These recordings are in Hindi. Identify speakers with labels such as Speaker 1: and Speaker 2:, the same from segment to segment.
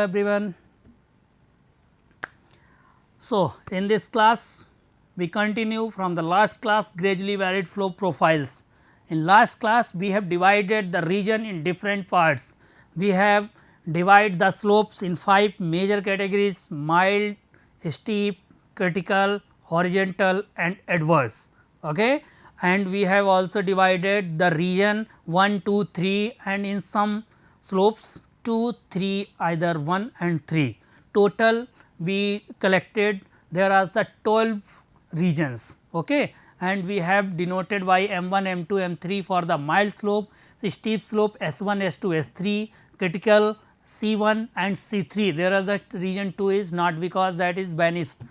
Speaker 1: everyone. So, in this class we continue from the last class gradually varied flow profiles. In last class we have divided the region in different parts. We have divided the slopes in 5 major categories: mild, steep, critical, horizontal and adverse. Okay. And we have also divided the region 1, 2, 3 and in some slopes 2, 3 either 1 and 3. Total we collected there are the 12 regions, okay, and we have denoted by M1, M2, M3 for the mild slope, the steep slope S1, S2, S3, critical C1 and C3. There are the region 2 is not because that is vanished,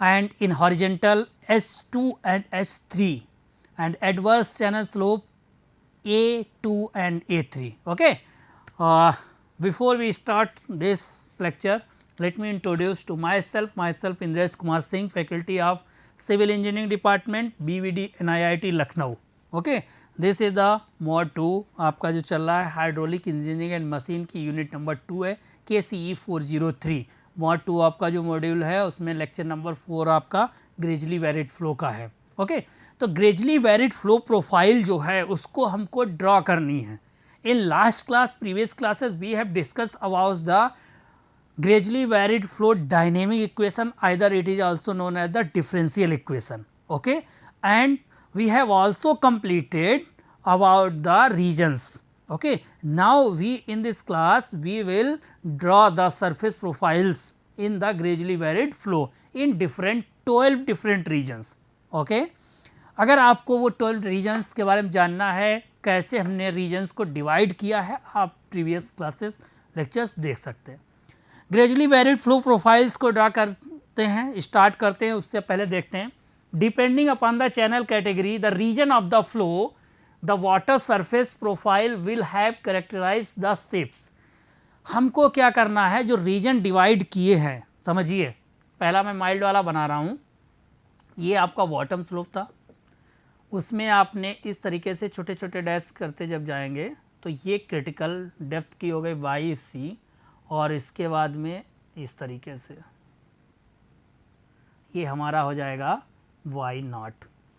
Speaker 1: and in horizontal S2 and S3 and adverse channel slope A2 and A3. Okay. Before we start this lecture, let me introduce to myself Indresh Kumar Singh, faculty of Civil Engineering Department, BVD NIIT Lucknow. Okay. This is the mod 2 आपका जो चल रहा है हाइड्रोलिक इंजीनियरिंग एंड मशीन की यूनिट नंबर 2 है KCE 403. mod 2 आपका जो मॉड्यूल है उसमें लेक्चर नंबर 4 आपका ग्रेजुअली वेरिड फ्लो का है. ओके. तो ग्रेजुअली वेरिड फ्लो प्रोफाइल जो है उसको हमको ड्रॉ करनी है. In last class previous classes we have discuss about the gradually varied flow dynamic equation, either it is also known as the differential equation, okay, and we have also completed about the regions. Okay. Now, we in this class we will draw the surface profiles in the gradually varied flow in different 12 different regions. Okay. अगर आपको वो 12 regions के बारे में जानना है कैसे हमने regions को divide किया है आप previous classes lectures देख सकते हैं. ग्रेजुअली वेरिड फ्लो प्रोफाइल्स को ड्रा करते हैं, स्टार्ट करते हैं. उससे पहले देखते हैं depending upon the channel category the region of the flow the water surface profile will have characterise the shapes. हमको क्या करना है, जो रीजन डिवाइड किए हैं समझिए. पहला मैं माइल्ड वाला बना रहा हूँ. ये आपका बॉटम स्लोप था, उसमें आपने इस तरीके से छोटे छोटे डैश करते जब जाएंगे तो ये क्रिटिकल डेप्थ की हो गई वाई सी, और इसके बाद में इस तरीके से ये हमारा हो जाएगा वाई नॉट.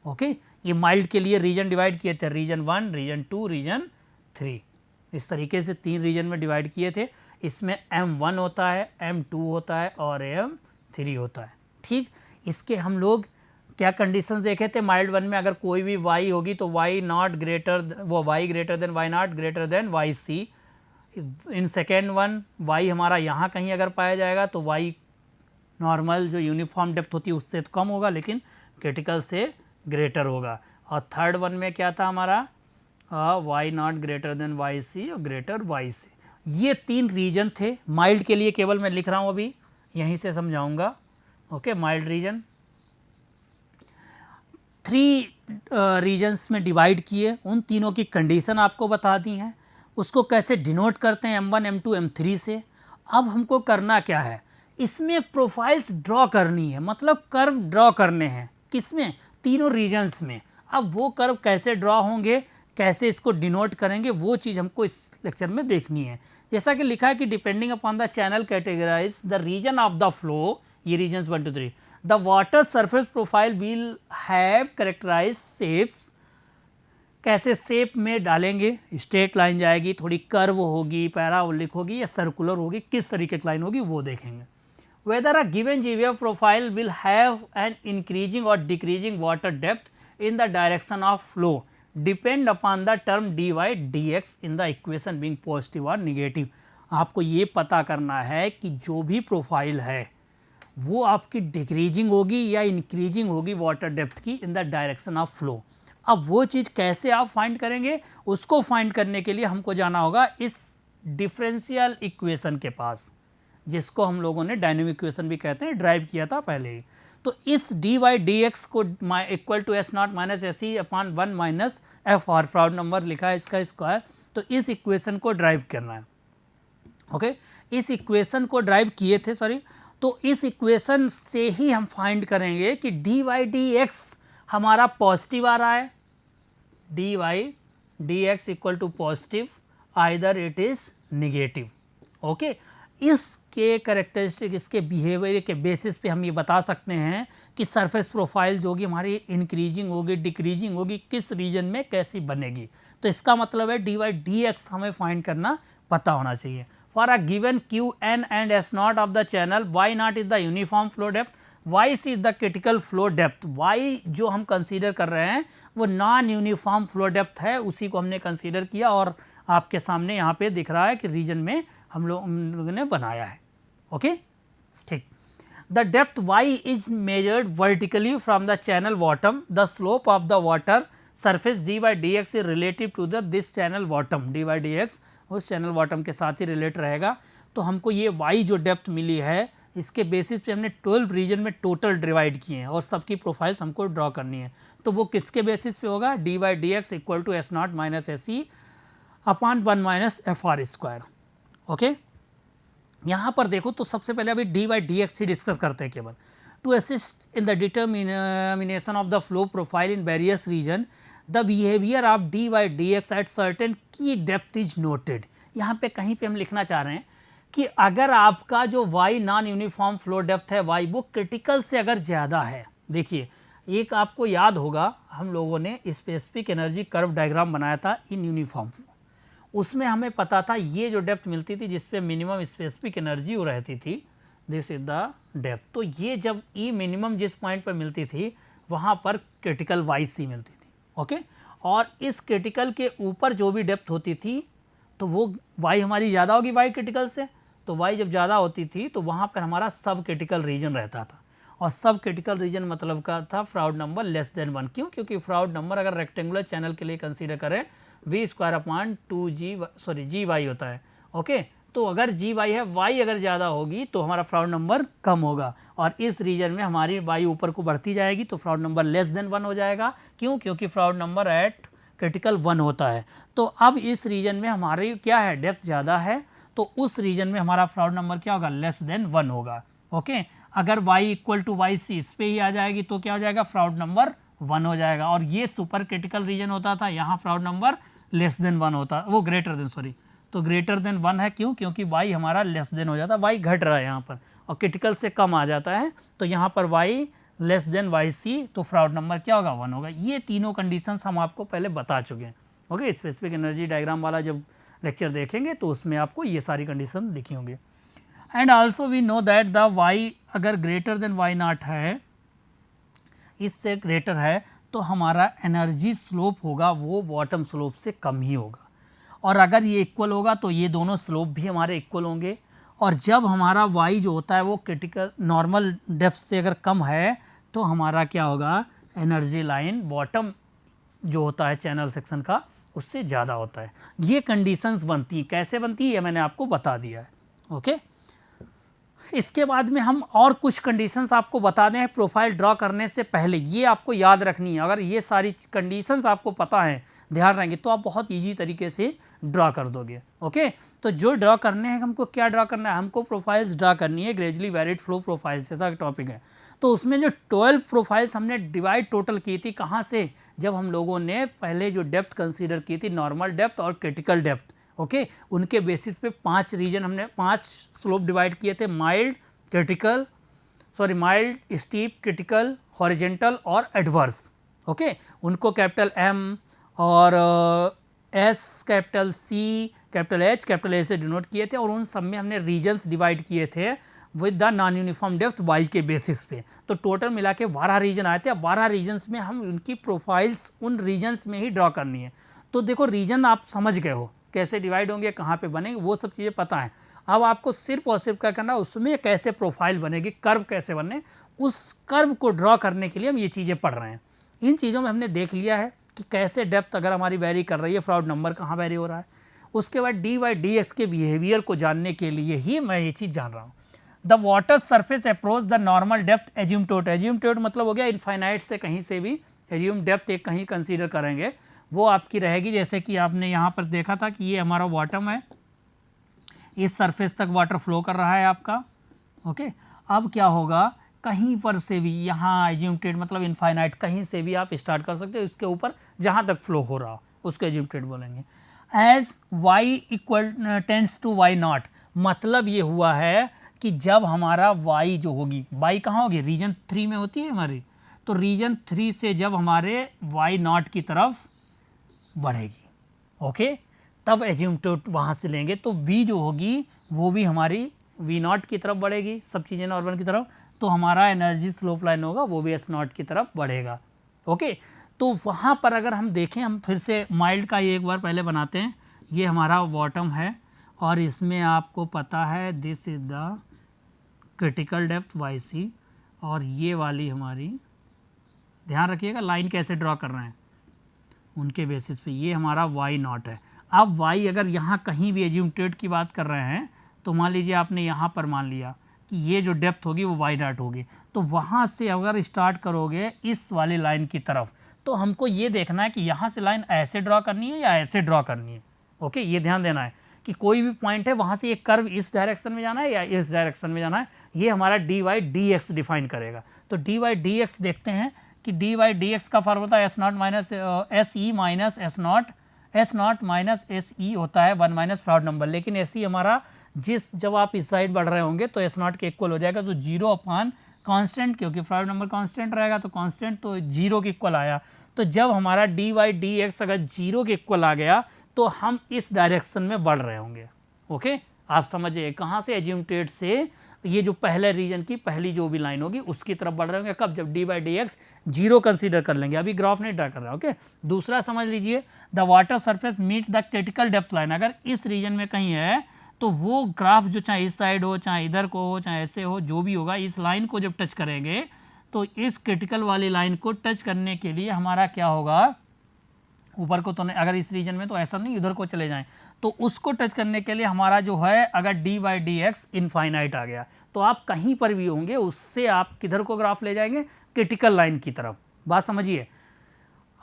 Speaker 1: ओके. ये माइल्ड के लिए रीजन डिवाइड किए थे, रीजन 1, रीजन 2, रीजन 3, इस तरीके से 3 रीजन में डिवाइड किए थे. इसमें M1 होता है, M2 होता है और M3 होता है. ठीक. इसके हम लोग क्या कंडीशंस देखे थे माइल्ड 1 में, अगर कोई भी y होगी तो y नॉट ग्रेटर वो y greater than y naught greater than Y c. In second one y हमारा यहाँ कहीं अगर पाया जाएगा तो y नॉर्मल जो यूनिफॉर्म डेप्थ होती है उससे तो कम होगा लेकिन क्रिटिकल से ग्रेटर होगा. और थर्ड वन में क्या था हमारा y naught greater than Y c और ग्रेटर वाई सी. ये 3 रीजन थे. माइल्ड के लिए केवल मैं लिख रहा हूँ, अभी यहीं से समझाऊंगा. ओके. माइल्ड रीजन 3 रीजन्स में डिवाइड किए, उन तीनों की कंडीशन आपको बता दी हैं. उसको कैसे डिनोट करते हैं M1, M2, M3 से. अब हमको करना क्या है, इसमें प्रोफाइल्स ड्रॉ करनी है, मतलब कर्व ड्रॉ करने हैं. किसमें, तीनों रीजन्स में. अब वो कर्व कैसे ड्रॉ होंगे, कैसे इसको डिनोट करेंगे, वो चीज़ हमको इस लेक्चर में देखनी है. जैसा कि लिखा है कि depending upon the channel categorise the region of the flow, ये regions 1 2 3, the water surface profile will have characterise shapes. कैसे शेप में डालेंगे, स्ट्रेट लाइन जाएगी, थोड़ी कर्व होगी, पैराबोलिक होगी या सर्कुलर होगी, किस तरीके की लाइन होगी वो देखेंगे. Whether a given GVF profile will have an increasing और decreasing water depth in the direction of flow depend upon the term d y d x in the equation being positive और निगेटिव. आपको ये पता करना है कि जो भी प्रोफाइल है वो आपकी डिक्रीजिंग होगी या इंक्रीजिंग होगी वाटर डेप्थ की इन द डायरेक्शन ऑफ फ्लो. अब वो चीज़ कैसे आप फाइंड करेंगे, उसको फाइंड करने के लिए हमको जाना होगा इस डिफरेंशियल इक्वेशन के पास, जिसको हम लोगों ने डायनेमिक इक्वेशन भी कहते हैं, ड्राइव किया था पहले ही. तो इस डी वाई डी एक्स को equal to S naught minus S E upon 1 minus F R Froude number लिखा है इसका स्क्वायर. तो इस इक्वेशन को ड्राइव करना है. ओके. इस इक्वेशन को ड्राइव किए थे, सॉरी. तो इस इक्वेशन से ही हम फाइंड करेंगे कि डी वाई डी एक्स हमारा पॉजिटिव आ रहा है, d y d x equal to positive, either it is negative. Okay. इसके कैरेक्टरिस्टिक, इसके बिहेवियर के बेसिस पे हम ये बता सकते हैं कि सरफेस प्रोफाइल जो होगी हमारी इंक्रीजिंग होगी, डिक्रीजिंग होगी, किस रीजन में कैसी बनेगी। तो इसका मतलब है dy dx हमें फाइंड करना पता होना चाहिए। For a given Q N and S naught of the channel y naught is the uniform flow depth, y c is the critical flow depth. Y जो हम कंसीडर कर रहे हैं वो नॉन यूनिफॉर्म फ्लो डेप्थ है, उसी को हमने कंसीडर किया और आपके सामने यहाँ पे दिख रहा है कि रीजन में हम लोगों ने बनाया है। ओके, ठीक। The depth y is measured vertically from the channel bottom, the slope of the water surface dy dx is relative to the this channel bottom. dy dx उस चैनल बॉटम के साथ ही रिलेट रहेगा। तो हमको ये y जो डेप्थ मिली है इसके बेसिस पे हमने 12 रीजन में टोटल डिवाइड किए हैं और सबकी प्रोफाइल्स हमको ड्रॉ करनी है। तो वो किसके बेसिस पे होगा, dy dx equal to S naught minus S E upon 1 minus F R square. Okay, यहाँ पर देखो तो सबसे पहले अभी dy dx ही डिस्कस करते हैं केवल। To assist in the determination of the flow profile in various region the behaviour of dy dx at certain key depth is noted. यहाँ पे कहीं पे हम लिखना चाह रहे हैं कि अगर आपका जो y non uniform flow depth है y वो क्रिटिकल से अगर ज़्यादा है, देखिए एक आपको याद होगा हम लोगों ने स्पेसिफिक एनर्जी कर्व डायग्राम बनाया था इन यूनिफॉर्म फ्लो, उसमें हमें पता था ये जो डेप्थ मिलती थी जिस पे मिनिमम स्पेसिफिक एनर्जी वो रहती थी, दिस इज द डेप्थ। तो ये जब ई मिनिमम जिस पॉइंट पर मिलती थी वहाँ पर क्रिटिकल वाई सी मिलती थी। ओके, और इस क्रिटिकल के ऊपर जो भी डेप्थ होती थी तो वो वाई हमारी ज़्यादा होगी वाई क्रिटिकल से, तो वाई जब ज़्यादा होती थी तो वहाँ पर हमारा सब क्रिटिकल रीजन रहता था और सब क्रिटिकल रीजन मतलब का था फ्राउड नंबर लेस देन 1। क्यों? क्योंकि फ्राउड नंबर अगर रेक्टेंगुलर चैनल के लिए कंसीडर करें V square upon 2g g y होता है। ओके, तो अगर जी वाई है, वाई अगर ज़्यादा होगी तो हमारा फ्राउड नंबर कम होगा और इस रीजन में हमारी वाई ऊपर को बढ़ती जाएगी तो फ्राउड नंबर लेस देन 1 हो जाएगा। क्यों? क्योंकि फ्राउड नंबर एट क्रिटिकल 1 होता है। तो अब इस रीजन में हमारी क्या है, डेप्थ ज़्यादा है तो उस रीजन में हमारा फ्राउड नंबर क्या होगा, लेस देन 1 होगा। ओके, अगर y equal to y c इस पे ही आ जाएगी तो क्या हो जाएगा, फ्राउड नंबर 1 हो जाएगा और ये सुपर क्रिटिकल रीजन होता था, यहाँ फ्राउड नंबर लेस देन 1 होता, वो ग्रेटर देन सॉरी तो ग्रेटर देन 1 है। क्यों? क्योंकि y हमारा लेस देन हो जाता है, y घट रहा है यहाँ पर और क्रिटिकल से कम आ जाता है तो यहाँ पर y less than Y c तो फ्राउड नंबर क्या होगा, 1 होगा। ये तीनों कंडीशंस हम आपको पहले बता चुके हैं। ओके, स्पेसिफिक एनर्जी डायग्राम वाला जब लेक्चर देखेंगे तो उसमें आपको ये सारी कंडीशन लिखी होंगी। And also we know that the y अगर ग्रेटर देन वाई नॉट है, इससे ग्रेटर है तो हमारा एनर्जी स्लोप होगा वो बॉटम स्लोप से कम ही होगा और अगर ये इक्वल होगा तो ये दोनों स्लोप भी हमारे इक्वल होंगे। और जब हमारा y जो होता है वो क्रिटिकल नॉर्मल डेप्थ से अगर कम है तो हमारा क्या होगा, एनर्जी लाइन बॉटम जो होता है चैनल सेक्शन का उससे ज़्यादा होता है। ये कंडीशंस बनती हैं, कैसे बनती है मैंने आपको बता दिया है। ओके, इसके बाद में हम और कुछ कंडीशंस आपको बता दें प्रोफाइल ड्रॉ करने से पहले, ये आपको याद रखनी है। अगर ये सारी कंडीशंस आपको पता है, ध्यान रहेंगे तो आप बहुत इजी तरीके से ड्रॉ कर दोगे। ओके, तो जो ड्रॉ करने हैं हमको क्या ड्रॉ करना है, हमको प्रोफाइल्स ड्रॉ करनी है, ग्रेजुअली वैरिड फ्लो प्रोफाइल्स जैसा टॉपिक है। तो उसमें जो 12 प्रोफाइल्स हमने डिवाइड टोटल की थी कहाँ से, जब हम लोगों ने पहले जो डेप्थ कंसीडर की थी नॉर्मल डेप्थ और क्रिटिकल डेप्थ। ओके, उनके बेसिस पे 5 रीजन हमने 5 स्लोप डिवाइड किए थे, mild, critical, mild, steep, critical, horizontal और एडवर्स। ओके, उनको कैपिटल M और S, capital C, capital H, capital A से डिनोट किए थे और उन सब में हमने रीजन्स डिवाइड किए थे with the non uniform depth y के बेसिस पे। तो टोटल मिला के 12 रीजन आए थे। अब 12 रीजन्स में हम उनकी प्रोफाइल्स उन रीजन्स में ही ड्रॉ करनी है। तो देखो रीजन आप समझ गए हो कैसे डिवाइड होंगे, कहाँ पे बनेंगे, वो सब चीज़ें पता है। अब आपको सिर्फ और सिर्फ क्या करना है, उसमें कैसे प्रोफाइल बनेगी, कर्व कैसे बने, उस कर्व को ड्रॉ करने के लिए हम ये चीज़ें पढ़ रहे हैं। इन चीज़ों में हमने देख लिया है कि कैसे डेप्थ अगर हमारी वेरी कर रही है, फ्राउड नंबर कहाँ वेरी हो रहा है। उसके बाद dy dx के बिहेवियर को जानने के लिए ही मैं ये चीज़ जान रहा हूँ। The water surface approach the normal depth asymptote, asymptote मतलब हो गया इनफाइनाइट से कहीं से भी एज्यूम डेप्थ एक कहीं कंसीडर करेंगे वो आपकी रहेगी। जैसे कि आपने यहाँ पर देखा था कि ये हमारा बॉटम है, इस सरफेस तक वाटर फ्लो कर रहा है आपका। ओके, अब क्या होगा, कहीं पर से भी यहाँ एज्यूमटेड मतलब इनफाइनाइट कहीं से भी आप स्टार्ट कर सकते हो, इसके ऊपर जहाँ तक फ्लो हो रहा हो उसको एज्यूमटेड बोलेंगे। As y equal tends to y naught, मतलब ये हुआ है कि जब हमारा y जो होगी, y कहाँ होगी, रीजन 3 में होती है हमारी, तो रीजन 3 से जब हमारे y नॉट की तरफ बढ़ेगी, ओके, तब एज्यूमटेड वहाँ से लेंगे तो v जो होगी वो भी हमारी v नॉट की तरफ बढ़ेगी, सब चीज़ें नॉर्मल की तरफ, तो हमारा एनर्जी स्लोप लाइन होगा वो भी s नॉट की तरफ बढ़ेगा, ओके। तो वहाँ पर अगर हम देखें, हम फिर से माइल्ड का ये एक बार पहले बनाते हैं, ये हमारा बॉटम है और इसमें आपको पता है this is the critical depth YC, और ये वाली हमारी, ध्यान रखिएगा लाइन कैसे ड्रॉ कर रहे हैं उनके बेसिस पे, ये हमारा y नॉट है। अब y अगर यहाँ कहीं भी एज्यूमटेड की बात कर रहे हैं तो मान लीजिए आपने यहाँ पर मान लिया कि ये जो डेप्थ होगी वो y नॉट होगी, तो वहाँ से अगर स्टार्ट करोगे इस वाली लाइन की तरफ, तो हमको ये देखना है कि यहाँ से लाइन ऐसे ड्रॉ करनी है या ऐसे ड्रॉ करनी है, ओके। ये ध्यान देना है कि कोई भी पॉइंट है वहाँ से एक कर्व इस डायरेक्शन में जाना है या इस डायरेक्शन में जाना है, ये हमारा dy/dx डिफाइन करेगा। तो dy/dx देखते हैं कि dy/dx का formula S naught minus SE minus S naught minus SE होता है 1 माइनस फ्राउड नंबर, लेकिन SE हमारा जब आप इस साइड बढ़ रहे होंगे तो एस नॉट के इक्वल हो जाएगा, तो 0 अपॉन कांस्टेंट, क्योंकि फ्राउड नंबर कांस्टेंट रहेगा तो कांस्टेंट तो 0 के इक्वल आया। तो जब हमारा dy/dx अगर 0 के इक्वल आ गया तो हम इस डायरेक्शन में बढ़ रहे होंगे, ओके। आप समझिए कहाँ से, एज्यूमटेड से, ये जो पहले रीजन की पहली जो भी लाइन होगी उसकी तरफ बढ़ रहे होंगे, कब, जब dy/dx 0 कंसीडर कर लेंगे, अभी ग्राफ नहीं ड्रा कर रहा है, ओके। दूसरा समझ लीजिए, the water surface meet the critical depth line, अगर इस रीजन में कहीं है तो वो ग्राफ जो चाहे इस साइड हो, चाहे इधर को हो, चाहे ऐसे हो, जो भी होगा, इस लाइन को जब टच करेंगे तो इस क्रिटिकल वाली लाइन को टच करने के लिए हमारा क्या होगा, ऊपर को तो नहीं, अगर इस रीजन में तो ऐसा नहीं, इधर को चले जाएं, तो उसको टच करने के लिए हमारा जो है, अगर dy/dx इनफाइनाइट आ गया तो आप कहीं पर भी होंगे उससे आप किधर को ग्राफ ले जाएंगे, क्रिटिकल लाइन की तरफ। बात समझिए,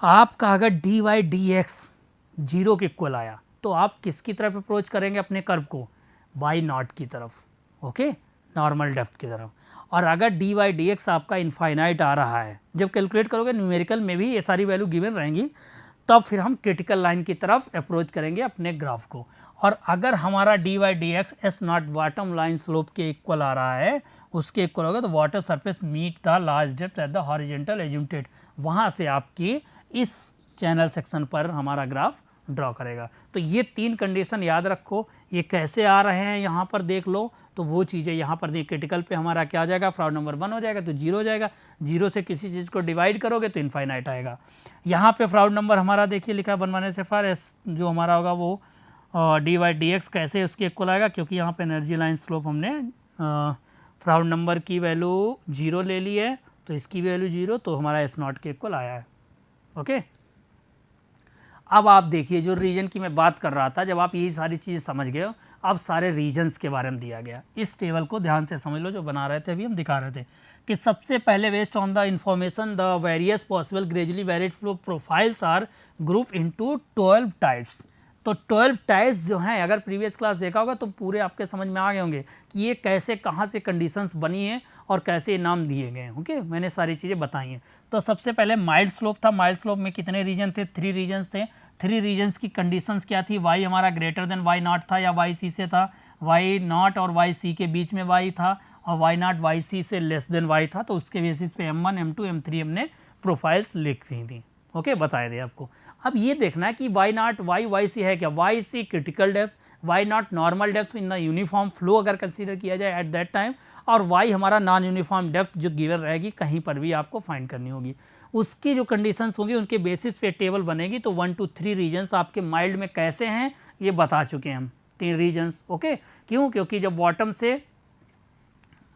Speaker 1: आपका अगर dy/dx 0 के इक्वल आया तो आप किसकी तरफ अप्रोच करेंगे अपने कर्व को, y नॉट की तरफ, ओके, नॉर्मल डेप्थ की तरफ। और अगर dy/dx आपका इनफाइनाइट आ रहा है, जब कैलकुलेट करोगे न्यूमेरिकल में भी ये सारी वैल्यू गिवन रहेंगी, तब फिर हम क्रिटिकल लाइन की तरफ अप्रोच करेंगे अपने ग्राफ को। और अगर हमारा dy/dx S naught bottom line slope के इक्वल आ रहा है, उसके इक्वल होगा, तो water surface meet the large depth at the horizontal asymptoted, वहाँ से आपकी इस चैनल सेक्शन पर हमारा ग्राफ ड्रॉ करेगा। तो ये 3 कंडीशन याद रखो, ये कैसे आ रहे हैं यहाँ पर देख लो, तो वो चीज़ें यहाँ पर देख, क्रिटिकल पे हमारा क्या आ जाएगा, फ्राउड नंबर 1 हो जाएगा तो 0 हो जाएगा, 0 से किसी चीज़ को डिवाइड करोगे तो इनफाइनाइट आएगा। यहाँ पे फ्राउड नंबर हमारा देखिए लिखा है 1 माइनस FR, एस जो हमारा होगा वो dy/dx कैसे उसके इक्वल आएगा, क्योंकि यहाँ पे एनर्जी लाइन स्लोप हमने फ्राउड नंबर की वैल्यू 0 ले ली है, तो इसकी वैल्यू 0, तो हमारा एस नॉट के इक्वल आया है, ओके। अब आप देखिए, जो रीजन की मैं बात कर रहा था, जब आप यही सारी चीज़ें समझ गए हो, अब सारे रीजन्स के बारे में दिया गया। इस टेबल को ध्यान से समझ लो, जो बना रहे थे अभी हम दिखा रहे थे कि सबसे पहले based on the information the various possible gradually varied flow profiles are group into 12 types. तो 12 टाइप्स जो हैं, अगर प्रीवियस क्लास देखा होगा तो पूरे आपके समझ में आ गए होंगे कि ये कैसे, कहाँ से कंडीशंस बनी हैं और कैसे नाम दिए गए हैं, ओके। मैंने सारी चीज़ें बताई हैं। तो सबसे पहले माइल्ड स्लोप था, माइल्ड स्लोप में कितने रीजन थे, 3 रीजन्स थे। 3 रीजन्स की कंडीशंस क्या थी, y हमारा ग्रेटर देन y नॉट था या y c से था, y नॉट और y c के बीच में y था, और y नॉट y c से लेस देन y था, तो उसके बेसिस पे m1 m2 m3 हमने प्रोफाइल्स लिख दी थी, ओके, बताए थे आपको। अब ये देखना है कि y नॉट y c है क्या, y c critical depth, y not normal depth in the uniform flow अगर कंसीडर किया जाए एट दैट टाइम, और y हमारा नॉन यूनिफॉर्म डेप्थ जो गिवन रहेगी कहीं पर भी आपको फाइंड करनी होगी। उसकी जो कंडीशंस होंगी उनके बेसिस पे टेबल बनेगी। तो 1 to 3 रीजन्स आपके माइल्ड में कैसे हैं ये बता चुके हैं हम, 3 रीजन्स, ओके। क्यों, क्योंकि जब बॉटम से,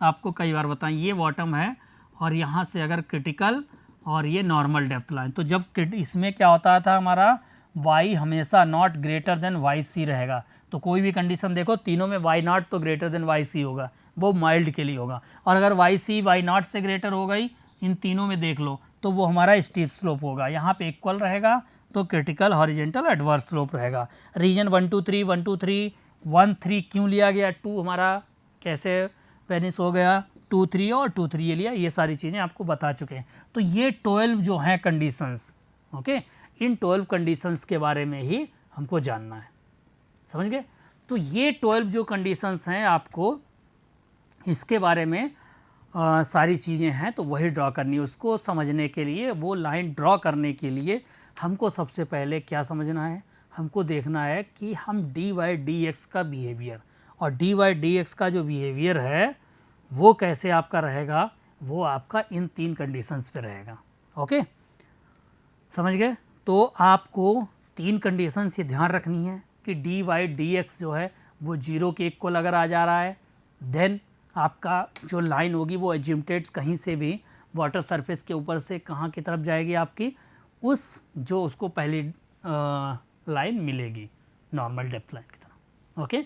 Speaker 1: आपको कई बार बताएं, ये बॉटम है और यहाँ से अगर क्रिटिकल और ये नॉर्मल डेप्थ लाइन, तो जब इसमें क्या होता था, हमारा y हमेशा नॉट ग्रेटर देन yc रहेगा। तो कोई भी कंडीशन देखो, तीनों में y नॉट तो ग्रेटर देन yc होगा, वो माइल्ड के लिए होगा। और अगर yc y नॉट से ग्रेटर हो गई, इन तीनों में देख लो, तो वो हमारा स्टीप स्लोप होगा, यहाँ पे इक्वल रहेगा, तो क्रिटिकल हॉरिजॉन्टल एडवर्स स्लोप रहेगा। रीजन 1 to 3 1 to 3 1 3 क्यों लिया गया, 2 हमारा कैसे वेनिस हो गया, 2 3 और 2 3 ये लिया, ये सारी चीज़ें आपको बता चुके हैं। तो ये 12 जो हैं कंडीशंस, ओके, इन 12 कंडीशंस के बारे में ही हमको जानना है, समझ गए। तो ये 12 जो कंडीशंस हैं आपको इसके बारे में सारी चीज़ें हैं, तो वही ड्रॉ करनी है। उसको समझने के लिए, वो लाइन ड्रॉ करने के लिए हमको सबसे पहले क्या समझना है, हमको देखना है कि हम dy dx का बिहेवियर, और dy dx का जो बिहेवियर है वो कैसे आपका रहेगा, वो आपका इन 3 कंडीशंस पे रहेगा। ओके, समझ गए। तो आपको 3 कंडीशंस ये ध्यान रखनी है कि dy dx जो है वो 0 के इक्वल अगर आ जा रहा है, देन आपका जो लाइन होगी वो एजिम्प्टेड्स कहीं से भी वाटर सरफेस के ऊपर से कहाँ की तरफ जाएगी, आपकी उस जो उसको पहली लाइन मिलेगी नॉर्मल डेप्थ लाइन की तरह। ओके,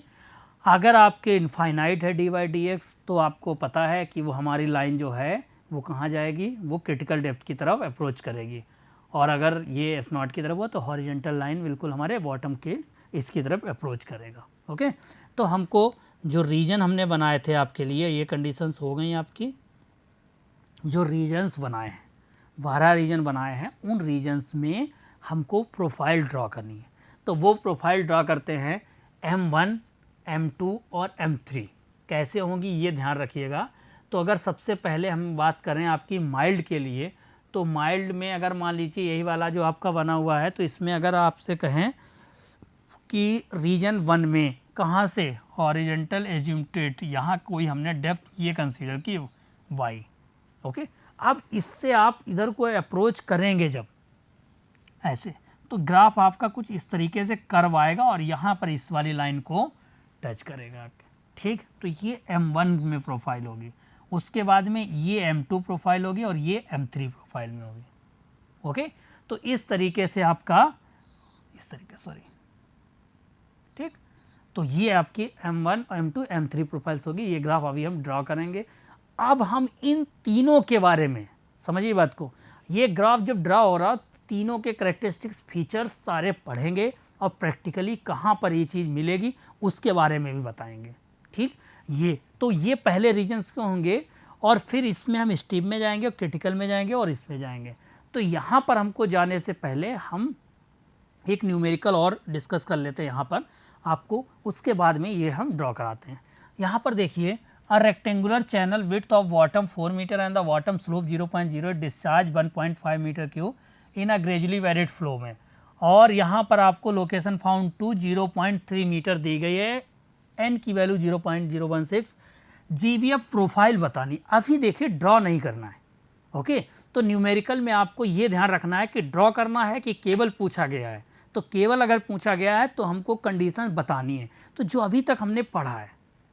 Speaker 1: अगर आपके इनफाइनाइट है dy dx तो आपको पता है कि वो हमारी लाइन जो है वो कहाँ जाएगी, वो क्रिटिकल डेप्थ की तरफ अप्रोच करेगी, और अगर ये f0 की तरफ हो तो हॉरिजेंटल लाइन बिल्कुल हमारे बॉटम के इसकी तरफ अप्रोच करेगा। ओके, तो हमको जो रीजन हमने बनाए थे आपके लिए, ये कंडीशंस हो गई आपकी। जो रीजन्स बनाए हैं, 12 रीजन बनाए हैं, उन रीजन्स में हमको प्रोफाइल ड्रॉ करनी है। तो वो प्रोफाइल ड्रॉ करते हैं M1, M2 और M3। कैसे होंगी ये ध्यान रखिएगा। तो अगर सबसे पहले हम बात करें आपकी माइल्ड के लिए, तो माइल्ड में अगर मान लीजिए यही वाला जो आपका बना हुआ है, तो इसमें अगर आपसे कहें कि रीजन 1 में कहाँ से हॉरिजेंटल एजिम्प्टेड, यहाँ कोई हमने डेप्थ ये कंसीडर की y। ओके, अब इससे आप इधर को अप्रोच करेंगे जब ऐसे, तो ग्राफ आपका कुछ इस तरीके से कर्व आएगा और यहाँ पर इस वाली लाइन को टच करेगा। ठीक, तो ये M1 में प्रोफाइल होगी, उसके बाद में ये M2 प्रोफाइल होगी और ये M3 प्रोफाइल में होगी। ओके, तो इस तरीके से आपका ठीक, तो ये आपकी M1, M2, M3 प्रोफाइल्स होगी। ये ग्राफ अभी हम ड्रॉ करेंगे। अब हम इन तीनों के बारे में समझिए बात को, ये ग्राफ जब ड्रॉ हो रहा तीनों के करेक्टरिस्टिक्स फीचर्स सारे पढ़ेंगे और प्रैक्टिकली कहाँ पर ये चीज़ मिलेगी उसके बारे में भी बताएंगे। ठीक, ये पहले रीजन्स के होंगे, और फिर इसमें हम स्टीप में जाएंगे और क्रिटिकल में जाएंगे और इसमें जाएंगे। तो यहाँ पर हमको जाने से पहले हम एक न्यूमेरिकल और डिस्कस कर लेते हैं यहाँ पर आपको, उसके बाद में ये हम ड्रॉ कराते हैं। यहाँ पर देखिए, a rectangular channel width of bottom 4 metre and the bottom slope 0.0 discharge 1.5 metre cube in a gradually varied flow में, और यहाँ पर आपको लोकेशन फाउंड टू 0.3 मीटर दी गई है, एन की वैल्यू 0.016, जीवीएफ प्रोफाइल बतानी। अभी देखिए ड्रॉ नहीं करना है। ओके, तो न्यूमेरिकल में आपको ये ध्यान रखना है कि ड्रॉ करना है कि केवल पूछा गया है। तो केवल अगर पूछा गया है तो हमको कंडीशन बतानी है, तो जो अभी तक हमने पढ़ा है,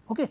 Speaker 1: ओके,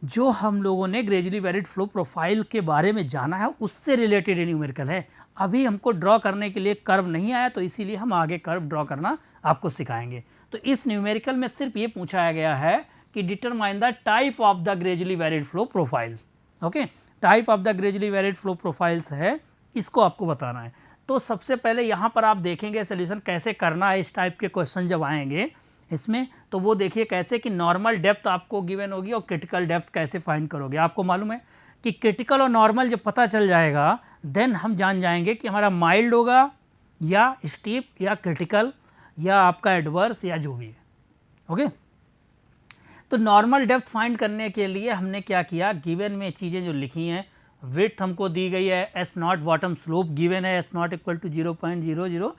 Speaker 1: जो हम लोगों ने ग्रेजुअली वेरिड फ्लो प्रोफाइल के बारे में जाना है उससे रिलेटेड न्यूमेरिकल है। अभी हमको ड्रॉ करने के लिए कर्व नहीं आया, तो इसीलिए हम आगे कर्व ड्रॉ करना आपको सिखाएंगे। तो इस न्यूमेरिकल में सिर्फ ये पूछा गया है कि determine the type of the gradually varied flow profiles. Okay, type of the gradually varied flow profiles है, इसको आपको बताना है। तो सबसे पहले यहाँ पर आप देखेंगे सोल्यूशन कैसे करना है। इस टाइप के क्वेश्चन जब आएंगे इसमें, तो वो देखिए कैसे कि नॉर्मल डेप्थ आपको गिवन होगी और क्रिटिकल डेप्थ कैसे फाइंड करोगे। आपको मालूम है कि क्रिटिकल और नॉर्मल जब पता चल जाएगा, देन हम जान जाएंगे कि हमारा माइल्ड होगा या स्टीप या क्रिटिकल या आपका एडवर्स या जो भी है। ओके, तो नॉर्मल डेप्थ फाइंड करने के लिए हमने क्या किया, गिवन में चीज़ें जो लिखी हैं, विड्थ हमको दी गई है S0, बॉटम स्लोप गिवन है S0 इक्वल टू 0.00,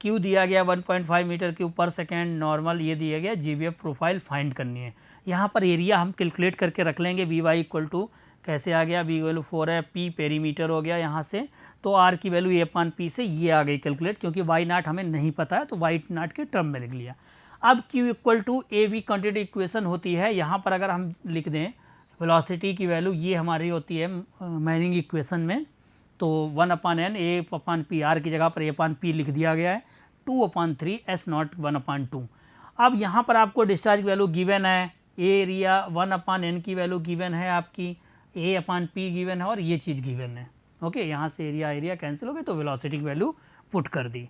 Speaker 1: क्यू दिया गया 1.5 मीटर क्यूब पर सेकेंड, नॉर्मल ये दिया गया, जीवीएफ प्रोफाइल फाइंड करनी है। यहाँ पर एरिया हम कैलकुलेट करके रख लेंगे, वी वाई इक्वल टू कैसे आ गया, वी वैल्यू 4 है, पी पेरीमीटर हो गया यहाँ से, तो आर की वैल्यू A/P से ये आ गई कैलकुलेट, क्योंकि वाई नाट हमें नहीं पता है तो वाई नाट के टर्म में लिख लिया। अब Q equal to A V quantity equation होती है, यहाँ पर अगर हम लिख दें वेलोसिटी की वैल्यू, ये हमारी होती है मैनिंग इक्वेशन में, तो 1/n A/P R की जगह पर A/P लिख दिया गया है, 2/3 S0 1/2। अब यहाँ पर आपको डिस्चार्ज वैल्यू गिवन है, एरिया 1/n की वैल्यू गिवन है, आपकी A/P गिवन है और ये चीज़ गिवन है। ओके, यहाँ से एरिया कैंसिल हो गई तो वेलोसिटी की वैल्यू पुट कर दी।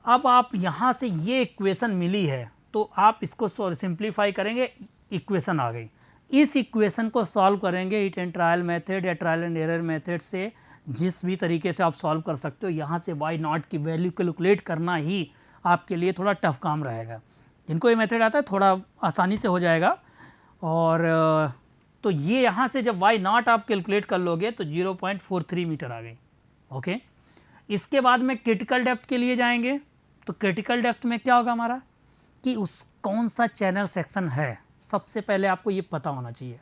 Speaker 1: अब आप यहाँ से ये इक्वेशन मिली है तो आप इसको सिंप्लीफाई करेंगे, इक्वेशन आ गई। इस इक्वेशन को सॉल्व करेंगे इट एंड ट्रायल मेथड या ट्रायल एंड एरर मेथड से, जिस भी तरीके से आप सॉल्व कर सकते हो। यहाँ से वाई नॉट की वैल्यू कैलकुलेट करना ही आपके लिए थोड़ा टफ काम रहेगा। जिनको ये मेथड आता है थोड़ा आसानी से हो जाएगा। और तो ये यहाँ से जब वाई नॉट आप कैलकुलेट कर लोगे तो 0.43 मीटर आ गई। ओके, इसके बाद में क्रिटिकल डेप्थ के लिए जाएंगे। तो क्रिटिकल डेप्थ में क्या होगा हमारा कि उस कौन सा चैनल सेक्शन है, सबसे पहले आपको ये पता होना चाहिए।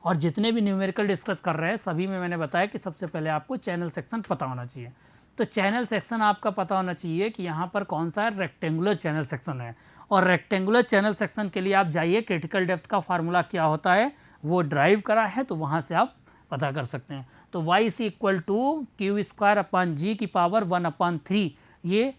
Speaker 1: और जितने भी न्यूमेरिकल डिस्कस कर रहे हैं सभी में मैंने बताया कि सबसे पहले आपको चैनल सेक्शन पता होना चाहिए। तो चैनल सेक्शन आपका पता होना चाहिए कि यहाँ पर कौन सा रेक्टेंगुलर चैनल सेक्शन है। और रेक्टेंगुलर चैनल सेक्शन के लिए आप जाइए, क्रिटिकल डेप्थ का फार्मूला क्या होता है वो ड्राइव करा है, तो वहाँ से आप पता कर सकते हैं। तो y c equal to q square upon g की पावर 1/3, ये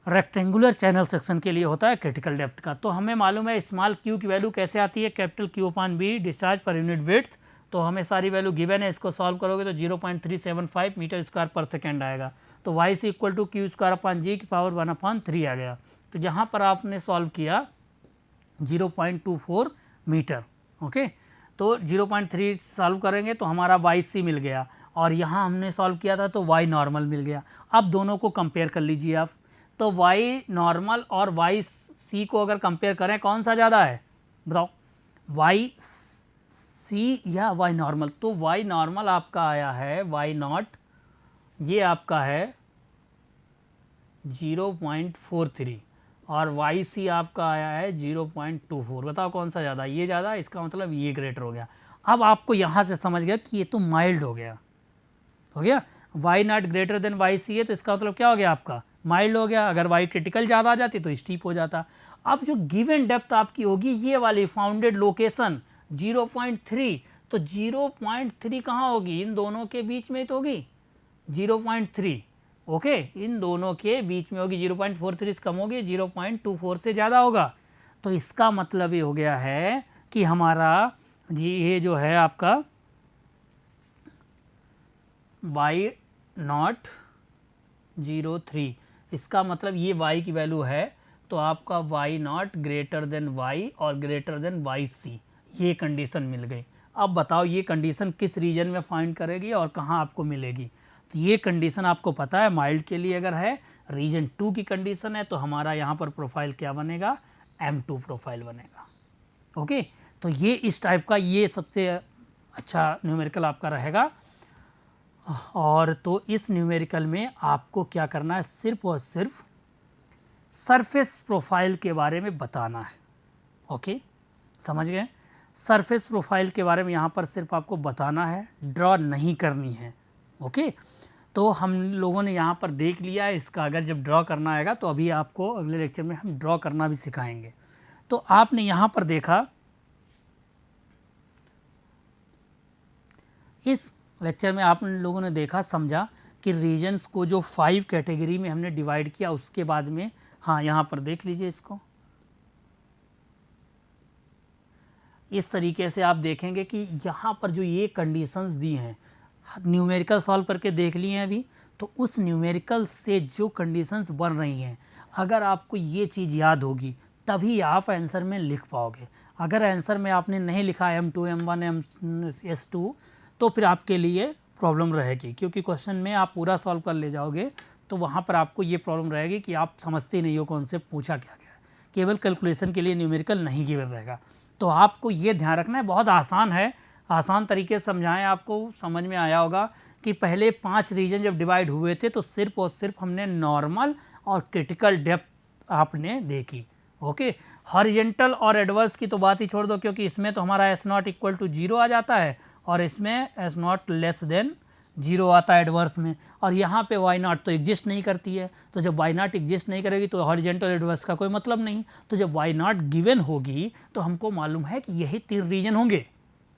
Speaker 1: रेक्टेंगुलर चैनल सेक्शन के लिए होता है क्रिटिकल डेप्थ का। तो हमें मालूम है स्मॉल क्यू की वैल्यू कैसे आती है, capital Q upon be discharge per unit width. तो हमें सारी वैल्यू गिवन है, इसको सॉल्व करोगे तो 0.375 मीटर स्क्वायर पर सेकेंड आएगा। तो y c equal to q square upon g की पावर 1/3 आ गया। तो जहाँ पर आपने सॉल्व किया 0.24 मीटर। ओके, तो 0.3 सॉल्व करेंगे तो हमारा वाई सी मिल गया, और यहाँ हमने सॉल्व किया था तो वाई नॉर्मल मिल गया। अब दोनों को कंपेयर कर लीजिए आप। तो वाई नॉर्मल और वाई सी को अगर कंपेयर करें कौन सा ज़्यादा है बताओ, वाई सी या वाई नॉर्मल। तो वाई नॉर्मल आपका आया है वाई नॉट, ये आपका है 0.43, और वाई सी आपका आया है 0.24। बताओ कौन सा ज़्यादा, ये ज़्यादा, इसका मतलब ये ग्रेटर हो गया। अब आपको यहाँ से समझ गया कि ये तो माइल्ड हो गया, Y naught greater than Y C है, तो इसका मतलब क्या हो गया आपका माइल्ड हो गया। अगर वाई क्रिटिकल ज़्यादा आ जाती तो स्टीप हो जाता। अब जो गिवन डेप्थ आपकी होगी ये वाली फाउंडेड लोकेशन 0.3, तो 0.3 कहाँ होगी, इन दोनों के बीच में तो होगी 0.3। ओके, इन दोनों के बीच में होगी, 0.43 से कम होगी, 0.24 से ज़्यादा होगा। तो इसका मतलब ये हो गया है कि हमारा ये जो है आपका वाई नॉट 0.3, इसका मतलब ये y की वैल्यू है, तो आपका Y naught greater than y और ग्रेटर देन वाई सी, ये कंडीशन मिल गई। अब बताओ ये कंडीशन किस रीजन में फाइंड करेगी और कहाँ आपको मिलेगी। तो ये कंडीशन आपको पता है माइल्ड के लिए अगर है, रीजन 2 की कंडीशन है, तो हमारा यहाँ पर प्रोफाइल क्या बनेगा, M2 प्रोफाइल बनेगा। ओके, तो ये इस टाइप का ये सबसे अच्छा न्यूमेरिकल आपका रहेगा। और तो इस न्यूमेरिकल में आपको क्या करना है, सिर्फ और सिर्फ सरफेस प्रोफाइल के बारे में बताना है। ओके, समझ गए, सरफेस प्रोफाइल के बारे में यहाँ पर सिर्फ आपको बताना है, ड्रॉ नहीं करनी है। ओके, तो हम लोगों ने यहाँ पर देख लिया है इसका, अगर जब ड्रॉ करना आएगा तो अभी आपको अगले लेक्चर में हम ड्रॉ करना भी सिखाएंगे। तो आपने यहाँ पर देखा, इस लेक्चर में आप लोगों ने देखा समझा कि रीजन्स को जो 5 कैटेगरी में हमने डिवाइड किया, उसके बाद में हाँ यहाँ पर देख लीजिए इसको, इस तरीके से आप देखेंगे कि यहाँ पर जो ये कंडीशंस दी हैं, न्यूमेरिकल सॉल्व करके देख लिए हैं अभी, तो उस न्यूमेरिकल से जो कंडीशंस बन रही हैं, अगर आपको ये चीज़ याद होगी तभी आप आंसर में लिख पाओगे। अगर आंसर में आपने नहीं लिखा M2 M1 S2 तो फिर आपके लिए प्रॉब्लम रहेगी, क्योंकि क्वेश्चन में आप पूरा सॉल्व कर ले जाओगे तो वहाँ पर आपको ये प्रॉब्लम रहेगी कि आप समझते नहीं हो कॉन्सेप्ट पूछा क्या गया है, केवल कैलकुलेशन के लिए न्यूमेरिकल नहीं गिवन रहेगा। तो आपको ये ध्यान रखना है, बहुत आसान है, आसान तरीके से समझाएं, आपको समझ में आया होगा कि पहले 5 रीजन जब डिवाइड हुए थे तो सिर्फ और सिर्फ हमने नॉर्मल और क्रिटिकल डेप्थ आपने देखी। ओके, हॉरिजेंटल और एडवर्स की तो बात ही छोड़ दो, क्योंकि इसमें तो हमारा S0 इक्वल टू 0 आ जाता है और इसमें S0 लेस देन 0 आता है एडवर्स में, और यहाँ पे Y0 तो एग्जिस्ट नहीं करती है। तो जब Y0 एग्जिस्ट नहीं करेगी तो हॉरिजेंटल एडवर्स का कोई मतलब नहीं। तो जब Y0 गिवन होगी तो हमको मालूम है कि यही 3 रीजन होंगे।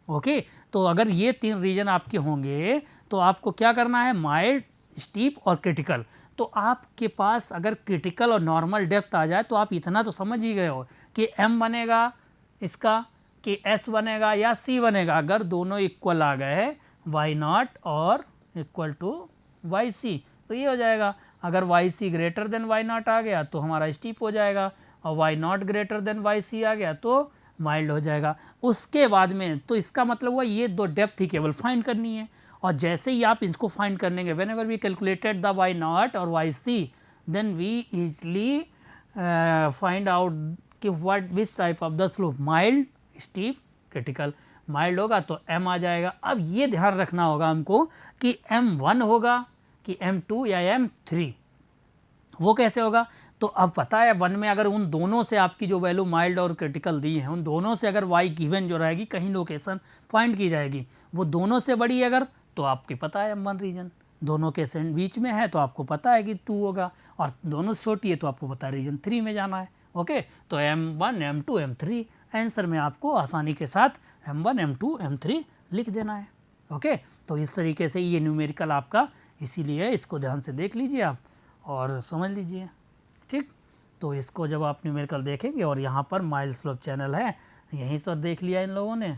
Speaker 1: ओके, तो अगर ये 3 रीजन आपके होंगे तो आपको क्या करना है, माइल्ड, स्टीप और क्रिटिकल। तो आपके पास अगर क्रिटिकल और नॉर्मल डेप्थ आ जाए तो आप इतना तो समझ ही गए हो कि M बनेगा इसका, कि S बनेगा या C बनेगा। अगर दोनों इक्वल आ गए Y0 और इक्वल टू YC तो ये हो जाएगा। अगर YC ग्रेटर देन Y0 आ गया तो हमारा स्टीप हो जाएगा, और Y0 ग्रेटर देन YC आ गया तो माइल्ड हो जाएगा। उसके बाद में तो इसका मतलब हुआ ये 2 डेप्थ ही केवल फाइंड करनी है, और जैसे ही आप इसको फाइंड करेंगे, whenever we calculated the Y0 और YC then we easily find out कि what which type of the slope, mild, steep, critical. Mild होगा तो m आ जाएगा। अब ये ध्यान रखना होगा हमको कि m1 होगा कि m2 या m3, वो कैसे होगा? तो अब पता है 1 में अगर उन दोनों से आपकी जो वैल्यू माइल्ड और क्रिटिकल दी है, उन दोनों से अगर y गिवन जो रहेगी कहीं लोकेशन फाइंड की जाएगी, वो दोनों से बड़ी अगर, तो आपकी पता है m1 रीजन, दोनों के बीच में है तो आपको पता है कि 2 होगा, और दोनों से छोटी है तो आपको पता है रीजन 3 में जाना है। ओके, तो m1 m2 m3 आंसर में आपको आसानी के साथ m1 m2 m3 लिख देना है। ओके, तो इस तरीके से ये न्यूमेरिकल आपका, इसीलिए इसको ध्यान से देख लीजिए आप और समझ लीजिए। ठीक, तो इसको जब आप न्यूमेरिकल देखेंगे और यहाँ पर माइल स्लोप चैनल है, यहीं से देख लिया इन लोगों ने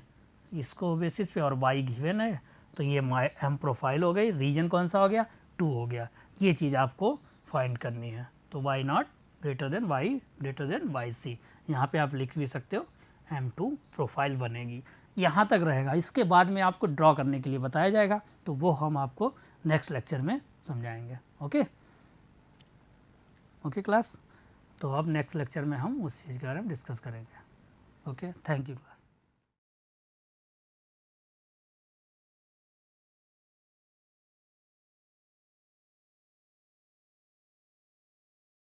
Speaker 1: इसको बेसिस पे, और वाई गिवन है, तो ये एम प्रोफाइल हो गई, रीजन कौन सा हो गया, 2 हो गया। ये चीज़ आपको फाइंड करनी है। तो Y naught greater than Y greater than Y C, यहाँ पे आप लिख भी सकते हो, M2 प्रोफाइल बनेगी। यहाँ तक रहेगा, इसके बाद में आपको ड्रॉ करने के लिए बताया जाएगा, तो वो हम आपको नेक्स्ट लेक्चर में समझाएंगे। ओके ओके क्लास, तो अब नेक्स्ट लेक्चर में हम उस चीज़ के बारे में डिस्कस करेंगे। Okay, thank you.